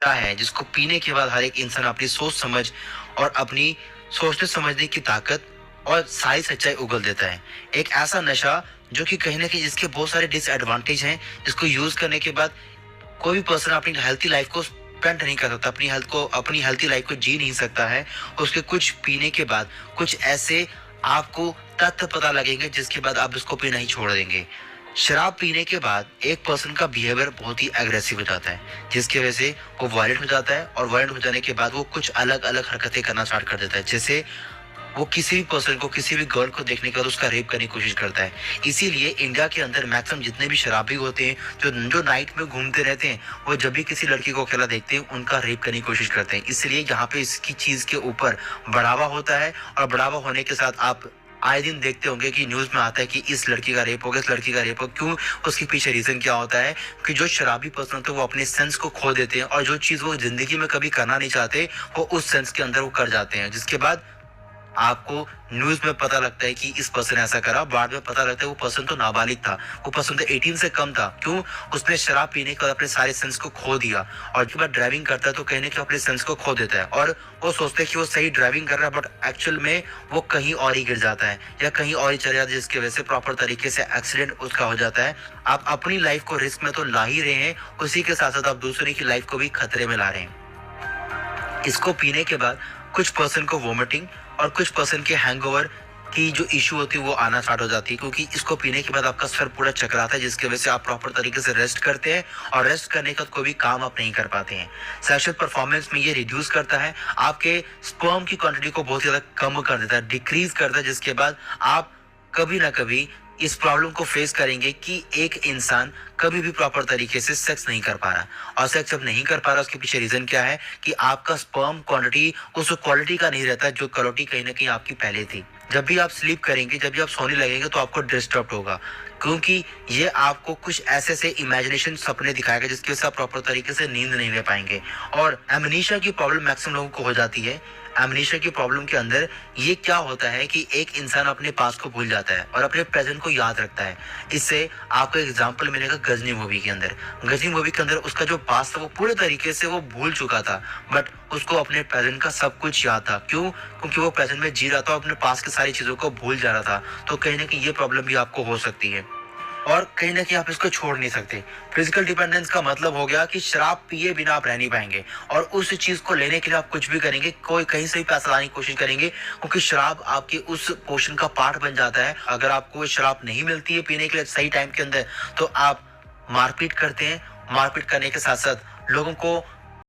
क्या है जिसको पीने के बाद हर एक इंसान अपनी सोच समझ और अपनी सोचने समझने की ताकत और सारी सच्चाई उगल देता है। एक ऐसा नशा जो कि कहीं ना कहीं जिसके बहुत सारे डिसएडवांटेज हैं, जिसको यूज करने के बाद कोई भी पर्सन अपनी हेल्थी लाइफ को स्पेंड नहीं कर सकता, अपनी हेल्थी लाइफ को जी नहीं सकता है। उसके कुछ पीने के बाद कुछ ऐसे आपको तथ्य पता लगेंगे जिसके बाद आप इसको पीना ही छोड़ देंगे। शराब पीने के बाद एक पर्सन का बिहेवियर बहुत ही एग्रेसिव हो जाता है, जिसकी वजह से वो वायलेंट हो जाता है और वायलेंट हो जाने के बाद वो कुछ अलग अलग हरकतें करना स्टार्ट कर देता है। जैसे वो किसी भी पर्सन को, किसी भी गर्ल को देखने के बाद उसका रेप करने की कोशिश करता है। इसीलिए इंडिया के अंदर मैक्सिमम जितने भी शराबी होते हैं, जो जो नाइट में घूमते रहते हैं, वो जब भी किसी लड़की को अकेला देखते हैं उनका रेप करने की कोशिश करते हैं। इसलिए यहाँ पे इसकी चीज के ऊपर बढ़ावा होता है, और बढ़ावा होने के साथ आप आए दिन देखते होंगे कि न्यूज में आता है कि इस लड़की का रेप हो गया, इस लड़की का रेप हो। क्यों? उसके पीछे रीजन क्या होता है कि जो शराबी पर्सन होते हैं वो अपने सेंस को खो देते हैं, और जो चीज वो जिंदगी में कभी करना नहीं चाहते वो उस सेंस के अंदर वो कर जाते हैं, जिसके बाद आपको न्यूज में पता लगता है कि इस पर्सन ऐसा करा। बाद में पता लगता है वो पर्सन तो नाबालिग था, वो पर्सन तो 18 से कम था। क्यों? उसने शराब पीने के बाद अपने सारे सेंस को खो दिया, और जब बार ड्राइविंग करता है तो कहने के अपने सेंस को खो देता है, और वो सोचते हैं कि वो सही ड्राइविंग कर रहा है, बट एक्चुअल में वो कहीं और ही गिर जाता है या कहीं और ही चले जाता है, जिसकी वजह से प्रॉपर तरीके से एक्सीडेंट उसका हो जाता है। आप अपनी लाइफ को रिस्क में तो ला ही रहे हैं, उसी के साथ साथ आप दूसरे की लाइफ को भी खतरे में ला रहे हैं। इसको पीने के बाद कुछ पर्सन को वोमिटिंग और कुछ पर्सन के हैंगओवर की जो इशू होती है वो आना स्टार्ट हो जाती है, क्योंकि इसको पीने के बाद आपका सर पूरा चकराता है, जिसकी वजह से आप प्रॉपर तरीके से रेस्ट करते हैं, और रेस्ट करने का कोई भी काम आप नहीं कर पाते हैं। सेक्सुअल परफॉर्मेंस में ये रिड्यूस करता है, आपके स्पर्म की क्वांटिटी को बहुत ज्यादा कम कर देता है, डिक्रीज करता है, जिसके बाद आप कभी ना कभी इस प्रॉब्लम को फेस करेंगे कि एक इंसान कभी भी प्रॉपर तरीके से सेक्स नहीं कर पा रहा, और सेक्स जब नहीं कर पा रहा उसके पीछे रीजन क्या है कि आपका स्पर्म क्वांटिटी उस क्वालिटी का नहीं रहता जो क्वालिटी कहीं ना कहीं आपकी पहले थी। जब भी आप स्लीप करेंगे, जब भी आप सोने लगेंगे तो आपको डिस्टर्ब होगा, क्योंकि ये आपको कुछ ऐसे से इमेजिनेशन सपने दिखाएगा जिसकी वजह से आप प्रॉपर तरीके से नींद नहीं ले पाएंगे। और एमनीशिया की प्रॉब्लम मैक्सिमम लोगों को हो जाती है। एमनीशिया की प्रॉब्लम के अंदर ये क्या होता है कि एक इंसान अपने पास को भूल जाता है और अपने प्रेजेंट को याद रखता है। इससे आपको एग्जांपल मिलेगा गजनी मूवी के अंदर। गजनी मूवी के अंदर उसका जो पास्ट था वो पूरे तरीके से वो भूल चुका था, बट उसको अपने प्रेजेंट का सब कुछ याद था। क्यों? क्योंकि वो प्रेजेंट में जी रहा था, अपने पास की सारी चीजों को भूल जा रहा था। तो कहीं ना कहीं ये प्रॉब्लम भी आपको हो सकती है, और कहीं ना कहीं आप इसको छोड़ नहीं सकते। फिजिकल डिपेंडेंस का मतलब हो गया कि शराब पिए बिना आप रह नहीं पाएंगे, और उस चीज को लेने के लिए आप कुछ भी करेंगे, कोई कहीं से भी पैसा लाने की कोशिश करेंगे, क्योंकि शराब आपके उस पोर्शन का पार्ट बन जाता है। अगर आपको शराब नहीं मिलती है पीने के लिए सही टाइम के अंदर, तो आप मारपीट करते हैं। मारपीट करने के साथ साथ लोगों को